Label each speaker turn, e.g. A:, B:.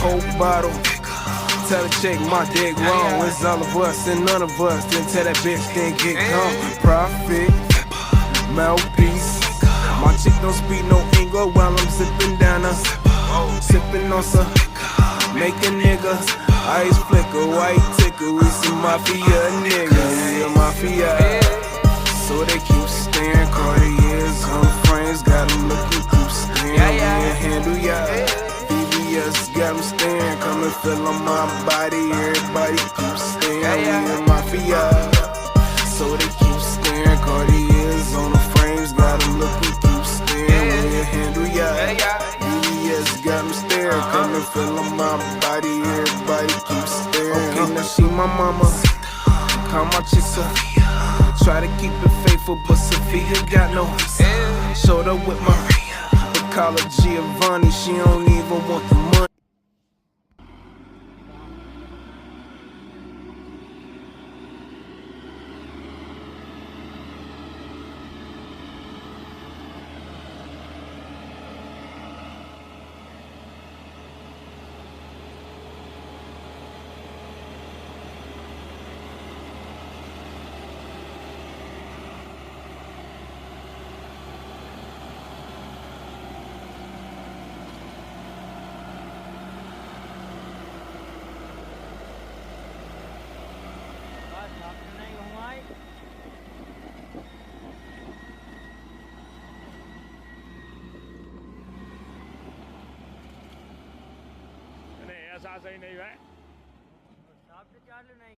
A: Coke bottle. Tell the chick my dick wrong. It's all of us and none of us. Then tell that bitch then get gone. Profit, mouthpiece. My chick don't speak no English while I'm zipping down her. Sipping on some, making niggas. Ice flicker, white ticker. We some mafia niggas. We a mafia. So they keep staring. Cartiers on frames. Got them looking through staring. We a handle, BBS got them staring. Come and feel on my body. Everybody keep staring. We a mafia. So they keep staring. Cartiers on the frames. Got them looking through staring. We a handle, BBS got them staring. Come and feel on my body. Everybody keep staring. Okay, now she my mama. Call my chick up. Try to keep it faithful, but Sophia got no. Showed up with my, but call her Giovanni. She don't even want the money.
B: ऐसा सही नहीं है।